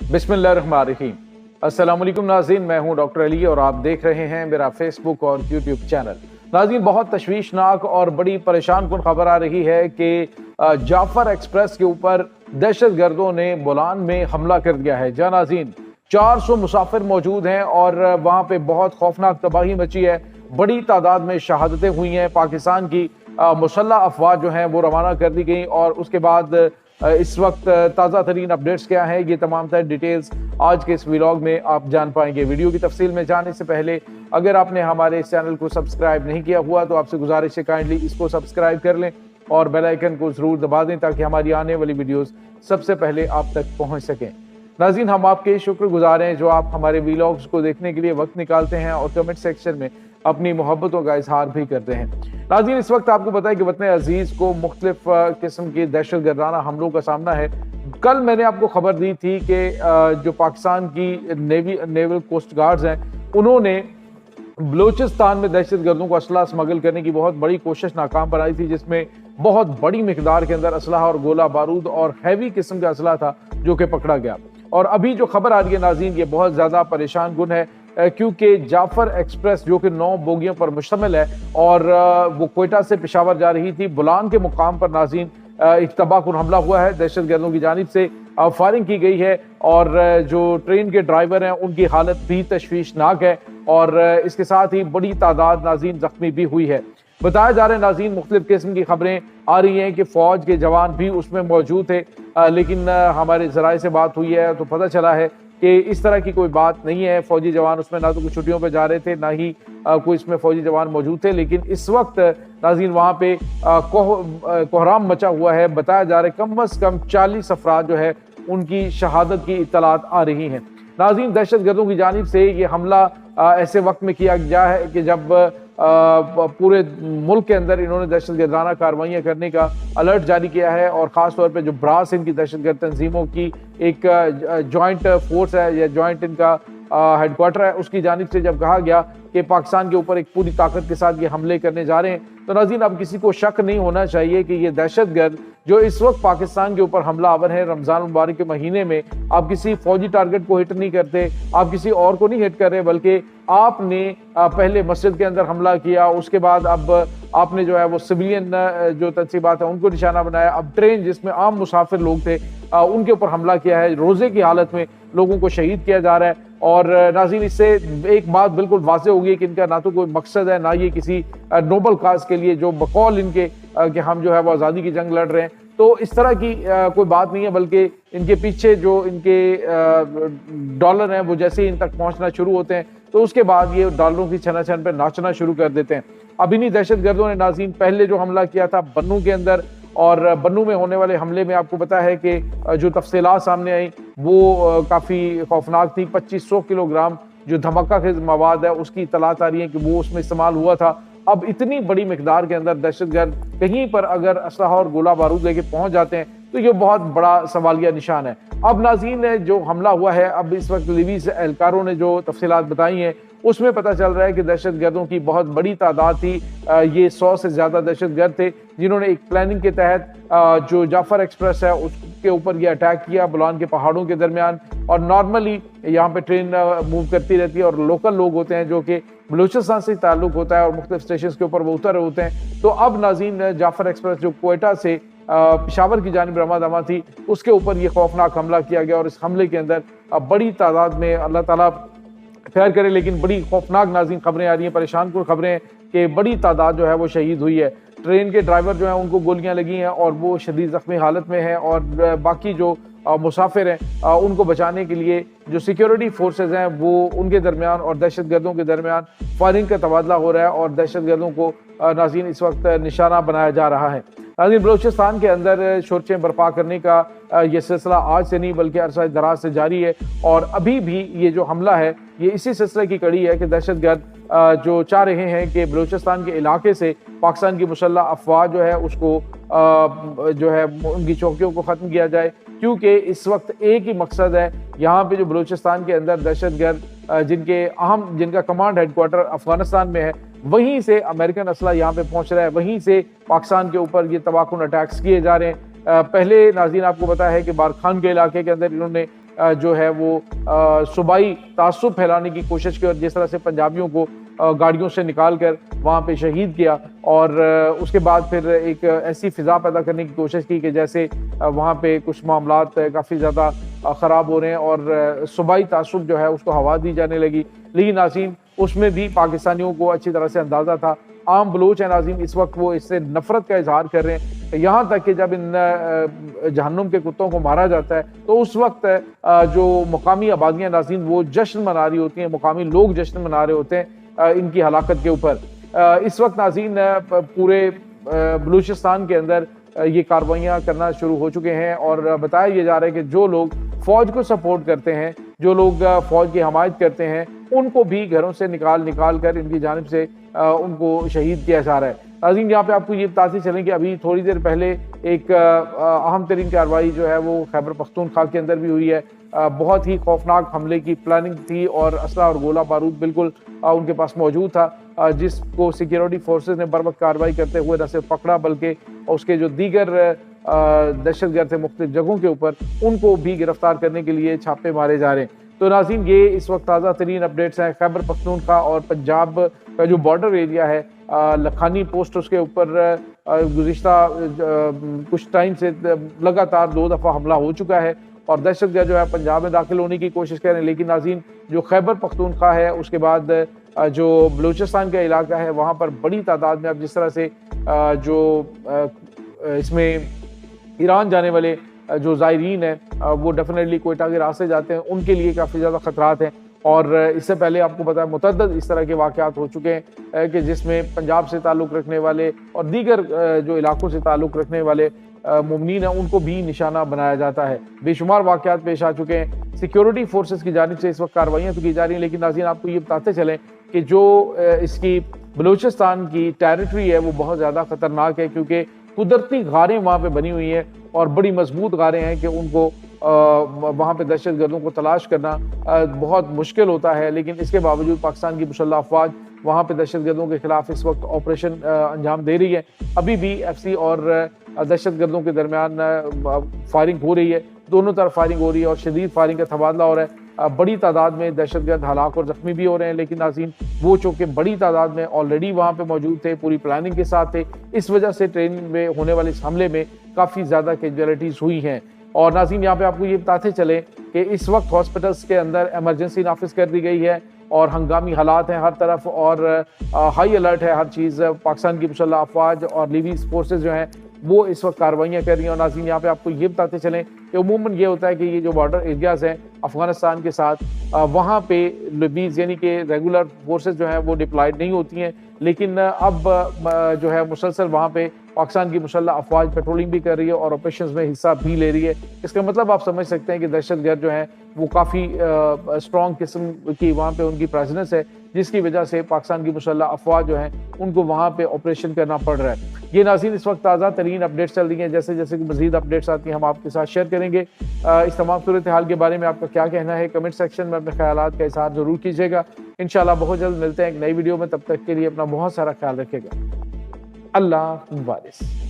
बिस्मिल्लाहिर्रहमानिर्रहीम। अस्सलाम वालेकुम नाज़रीन, मैं हूं डॉक्टर अली और आप देख रहे हैं मेरा फेसबुक और यूट्यूब चैनल। नाज़रीन, बहुत तशवीशनाक और बड़ी परेशान कुन खबर आ रही है कि जाफर एक्सप्रेस के ऊपर दहशत गर्दों ने बोलान में हमला कर दिया है। जहाँ नाज़रीन 400 मुसाफिर मौजूद हैं और वहाँ पे बहुत खौफनाक तबाही मची है। बड़ी तादाद में शहादतें हुई हैं। पाकिस्तान की मुसल्लह अफवाज जो हैं वो रवाना कर दी गई और उसके बाद इस वक्त ताज़ा तरीन अपडेट्स क्या है, ये तमाम तर डिटेल्स आज के इस व्लॉग में आप जान पाएंगे। वीडियो की तफसील में जाने से पहले अगर आपने हमारे इस चैनल को सब्सक्राइब नहीं किया हुआ तो आपसे गुजारिश है काइंडली इसको सब्सक्राइब कर लें और बेल आइकन को ज़रूर दबा दें ताकि हमारी आने वाली वीडियोस सबसे पहले आप तक पहुंच सकें। नाज़रीन, हम आपके शुक्रगुजार हैं जो आप हमारे व्लॉग्स को देखने के लिए वक्त निकालते हैं और कमेंट सेक्शन में अपनी मोहब्बतों का इजहार भी करते हैं। नाज़रीन, इस वक्त आपको पता है कि वतन अजीज को मुख्तलिफ किस्म की दहशत गर्दाना हमलों का सामना है। कल मैंने आपको खबर दी थी कि जो पाकिस्तान की नेवल कोस्ट गार्ड्स हैं उन्होंने बलूचिस्तान में दहशत गर्दों को असला स्मगल करने की बहुत बड़ी कोशिश नाकाम बनाई थी, जिसमें बहुत बड़ी मिकदार के अंदर असलाह और गोला बारूद और हैवी किस्म का असला था जो कि पकड़ा गया। और अभी जो खबर आ रही है नाज़रीन, ये बहुत ज़्यादा परेशान कुन है क्योंकि जाफर एक्सप्रेस जो कि 9 बोगियों पर मुश्तमिल है और वो कोयटा से पेशावर जा रही थी, बुलान के मुकाम पर नाज़रीन एक तबाहकुन हमला हुआ है। दहशत गर्दों की जानिब से फायरिंग की गई है और जो ट्रेन के ड्राइवर हैं उनकी हालत भी तशवीशनाक है और इसके साथ ही बड़ी तादाद नाज़रीन जख्मी भी हुई है। बताया जा रहा है नाज़रीन, मुख्तलिफ किस्म की खबरें आ रही हैं कि फ़ौज के जवान भी उसमें मौजूद थे, लेकिन हमारे ज़राए से बात हुई है तो पता चला है कि इस तरह की कोई बात नहीं है। फौजी जवान उसमें ना तो कुछ छुट्टियों पर जा रहे थे ना ही कोई इसमें फौजी जवान मौजूद थे, लेकिन इस वक्त नाज़रीन वहाँ पे कोहराम मचा हुआ है। बताया जा रहा है कम अज़ कम 40 अफराद जो है उनकी शहादत की इत्तलात आ रही हैं। नाज़रीन, दहशत गर्दों की जानिब से ये हमला ऐसे वक्त में किया गया है कि जब पूरे मुल्क के अंदर इन्होंने दहशत गर्दाना कार्रवाइयाँ करने का अलर्ट जारी किया है और ख़ास तौर पे जो ब्रास इनकी दहशत गर्द तंजीमों की एक जॉइंट फोर्स है या जॉइंट इनका हेडक्वार्टर है, उसकी जानिब से जब कहा गया कि पाकिस्तान के ऊपर एक पूरी ताकत के साथ ये हमले करने जा रहे हैं तो नाज़रीन अब किसी को शक नहीं होना चाहिए कि ये दहशत गर्द जो इस वक्त पाकिस्तान के ऊपर हमला आवर है रमज़ान मुबारक के महीने में, आप किसी फौजी टारगेट को हिट नहीं करते, आप किसी और को नहीं हिट कर रहे, बल्कि आपने पहले मस्जिद के अंदर हमला किया, उसके बाद अब आपने जो है वो सिविलियन जो तनसीबात है उनको निशाना बनाया, अब ट्रेन जिसमें आम मुसाफिर लोग थे उनके ऊपर हमला किया है। रोज़े की हालत में लोगों को शहीद किया जा रहा है और नाज़रीन इससे एक बात बिल्कुल वाज़ेह होगी कि इनका ना तो कोई मकसद है ना ये किसी नोबल काज के लिए जो बकौल इनके कि हम जो है वो आज़ादी की जंग लड़ रहे हैं, तो इस तरह की कोई बात नहीं है, बल्कि इनके पीछे जो इनके डॉलर हैं वो जैसे ही इन तक पहुंचना शुरू होते हैं तो उसके बाद ये डॉलरों की छना छन पर नाचना शुरू कर देते हैं। अब इन्हीं दहशत गर्दों ने नाज़रीन पहले जो हमला किया था बन्नू के अंदर, और बन्नू में होने वाले हमले में आपको पता है कि जो तफसीलात सामने आई वो काफ़ी खौफनाक थी। 2500 किलोग्राम जो धमाका खेज मवाद है उसकी इतलात आ रही है कि वो उसमें इस्तेमाल हुआ था। अब इतनी बड़ी मिकदार के अंदर दहशतगर्द कहीं पर अगर असलहा और गोला बारूद लेके पहुंच जाते हैं तो ये बहुत बड़ा सवालिया निशान है। अब नाज़रीन जो हमला हुआ है, अब इस वक्त लिबी से एहलकारों ने जो तफसीलात बताई हैं उसमें पता चल रहा है कि दहशत गर्दों की बहुत बड़ी तादाद थी। ये 100 से ज़्यादा दहशत गर्द थे जिन्होंने एक प्लानिंग के तहत जो जाफर एक्सप्रेस है उसके ऊपर ये अटैक किया बुलान के पहाड़ों के दरमियान। और नॉर्मली यहाँ पे ट्रेन मूव करती रहती है और लोकल लोग होते हैं जो कि बलूचिस्तान से ताल्लुक़ होता है और मुख्तलिफ स्टेशन के ऊपर वो उतर रहे होते हैं। तो अब नाज़रीन जाफर एक्सप्रेस जो कोयटा से पेशावर की जानिब रवा दवा थी उसके ऊपर ये खौफनाक हमला किया गया और इस हमले के अंदर बड़ी तादाद में अल्लाह ताला खैर करे, लेकिन बड़ी खौफनाक नाज़रीन खबरें आ रही हैं, परेशान कुन खबरें हैं कि बड़ी तादाद जो है वो शहीद हुई है। ट्रेन के ड्राइवर जो हैं उनको गोलियां लगी हैं और वो शदीद ज़ख्मी हालत में हैं और बाकी जो मुसाफिर हैं उनको बचाने के लिए जो सिक्योरिटी फोर्सेज हैं वो उनके दरमियान और दहशत गर्दों के दरमियान फायरिंग का तबादला हो रहा है और दहशत गर्दों को नाज़रीन इस वक्त निशाना बनाया जा रहा है। नाज़रीन बलूचिस्तान के अंदर शोरचें बर्पा करने का ये सिलसिला आज से नहीं बल्कि अरसा दराज से जारी है और अभी भी ये जो हमला है ये इसी सिलसिले की कड़ी है कि दहशत गर्द जो चाह रहे हैं कि बलूचिस्तान के इलाके से पाकिस्तान की मुसल्लह अफवाह जो है उसको जो है उनकी चौकियों को ख़त्म किया जाए, क्योंकि इस वक्त एक ही मकसद है यहाँ पे जो बलूचिस्तान के अंदर दहशत गर्द जिनका कमांड हेडक्वार्टर अफगानिस्तान में है वहीं से अमेरिकन असला यहाँ पे पहुँच रहा है, वहीं से पाकिस्तान के ऊपर ये तबाहकुन अटैक्स किए जा रहे हैं। पहले नाज़रीन आपको पता है कि बारखान के इलाके के अंदर इन्होंने जो है वो सूबाई तासुब फैलाने की कोशिश की और जिस तरह से पंजाबियों को गाड़ियों से निकाल कर वहाँ पे शहीद किया और उसके बाद फिर एक ऐसी फिजा पैदा करने की कोशिश की कि जैसे वहाँ पे कुछ मामलात काफ़ी ज़्यादा ख़राब हो रहे हैं और सूबाई तासुब जो है उसको हवा दी जाने लगी। लेकिन नाज़रीन उसमें भी पाकिस्तानियों को अच्छी तरह से अंदाज़ा था। आम बलोच है नाज़रीन, इस वक्त वो इससे नफरत का इजहार कर रहे हैं, यहाँ तक कि जब इन जहन्नुम के कुत्तों को मारा जाता है तो उस वक्त जो मुकामी आबादियाँ नाज़रीन वो जश्न मना रही होती हैं, मुकामी लोग जश्न मना रहे होते हैं इनकी हलाकत के ऊपर। इस वक्त नाज़रीन पूरे बलूचिस्तान के अंदर ये कार्रवाइयाँ करना शुरू हो चुके हैं और बताया ये जा रहा है कि जो लोग फ़ौज को सपोर्ट करते हैं, जो लोग फ़ौज की हमायत करते हैं, उनको भी घरों से निकाल कर इनकी जानिब से उनको शहीद किया जा रहा है। नाज़रीन यहाँ पे आपको ये बताते चलें कि अभी थोड़ी देर पहले एक अहम तरीन कार्रवाई जो है वो खैबर पख्तूनख्वा के अंदर भी हुई है। बहुत ही खौफनाक हमले की प्लानिंग थी और असला और गोला बारूद बिल्कुल उनके पास मौजूद था, जिसको सिक्योरिटी फोर्सेस ने बर वक्त कार्रवाई करते हुए न सिर्फ पकड़ा बल्कि उसके जो दीगर दहशतगर्द थे मुख्तलिफ जगहों के ऊपर उनको भी गिरफ्तार करने के लिए छापे मारे जा रहे हैं। तो नाज़रीन ये इस वक्त ताज़ा तरीन अपडेट्स हैं खैबर पख्तूनख्वा और पंजाब का जो बॉर्डर एरिया है लखानी पोस्ट, उसके ऊपर गुज़िश्ता कुछ टाइम से लगातार 2 दफ़ा हमला हो चुका है और दहशतगर्द जो है पंजाब में दाखिल होने की कोशिश कर रहे हैं। लेकिन नाज़रीन जो खैबर पख्तूनख्वा है उसके बाद जो बलूचिस्तान का इलाका है वहाँ पर बड़ी तादाद में अब जिस तरह से जो इसमें ईरान जाने वाले जो ज़ायरीन हैं वो डेफिनेटली कोयटा के रास्ते जाते हैं, उनके लिए काफ़ी ज़्यादा ख़तरात हैं। और इससे पहले आपको पता है मुतअद्दिद इस तरह के वाक़यात हो चुके हैं कि जिसमें पंजाब से ताल्लुक़ रखने वाले और दीगर जो इलाकों से ताल्लुक़ रखने वाले मुमिनीन हैं उनको भी निशाना बनाया जाता है। बेशुमार वाक़यात पेश आ चुके हैं। सिक्योरिटी फोर्सेस की जानिब से इस वक्त कार्रवाइयाँ तो की जा रही हैं, लेकिन नाज़रीन आपको ये बताते चलें कि जो इसकी बलूचिस्तान की टेरिटरी है वो बहुत ज़्यादा ख़तरनाक है, क्योंकि कुदरती गारें वहाँ पे बनी हुई हैं और बड़ी मजबूत गारें हैं कि उनको वहाँ पे दहशतगर्दों को तलाश करना बहुत मुश्किल होता है। लेकिन इसके बावजूद पाकिस्तान की मुसल्लह अफवाज वहाँ पे दहशतगर्दों के खिलाफ इस वक्त ऑपरेशन अंजाम दे रही है। अभी भी FC और दहशतगर्दों के दरमियान फायरिंग हो रही है, दोनों तरफ फायरिंग हो रही है और शदीद फायरिंग का तबादला हो रहा है। बड़ी तादाद में दहशतगर्द हलाक और ज़ख्मी भी हो रहे हैं। लेकिन नाज़रीन वो चूँकि बड़ी तादाद में ऑलरेडी वहाँ पे मौजूद थे, पूरी प्लानिंग के साथ थे, इस वजह से ट्रेनिंग में होने वाले इस हमले में काफ़ी ज़्यादा कैजुअलिटीज़ हुई हैं। और नाज़रीन यहाँ पे आपको ये बताते चले कि इस वक्त हॉस्पिटल्स के अंदर एमरजेंसी नाफिज कर दी गई है और हंगामी हालात हैं हर तरफ और हाई अलर्ट है हर चीज़। पाकिस्तान की मुसल्लह अफवाज और लिवी फोर्सेज जो हैं वो इस वक्त कार्रवाइयाँ कर रही हैं। और नाज़रीन यहाँ पे आपको ये बताते चलें कि उमूमन ये होता है कि ये जो बॉर्डर एरियाज़ हैं अफ़गानिस्तान के साथ वहाँ पे लिबीज़ यानी कि रेगुलर फोर्सेज जो हैं वो डिप्लॉयड नहीं होती हैं, लेकिन अब जो है मुसलसल वहाँ पे पाकिस्तान की मुसल्लह अफवाज पेट्रोलिंग भी कर रही है और ऑपरेशंस में हिस्सा भी ले रही है। इसका मतलब आप समझ सकते हैं कि दहशतगर्द जो हैं वो काफ़ी स्ट्रॉन्ग किस्म की वहाँ पे उनकी प्रेजेंस है, जिसकी वजह से पाकिस्तान की मुसल्लह अफवाज जो हैं उनको वहाँ पे ऑपरेशन करना पड़ रहा है। ये नाज़रीन इस वक्त ताज़ा तरीन अपडेट्स चल रही हैं, जैसे जैसे मज़ीद अपडेट्स आती हैं हम आपके साथ शेयर करेंगे। इस तमाम सूरत हाल के बारे में आपका क्या कहना है कमेंट सेक्शन में अपने ख्यालात का इज़हार ज़रूर कीजिएगा। इंशाल्लाह बहुत जल्द मिलते हैं एक नई वीडियो में, तब तक के लिए अपना बहुत सारा ख्याल रखिएगा। अल्लाह वारिस।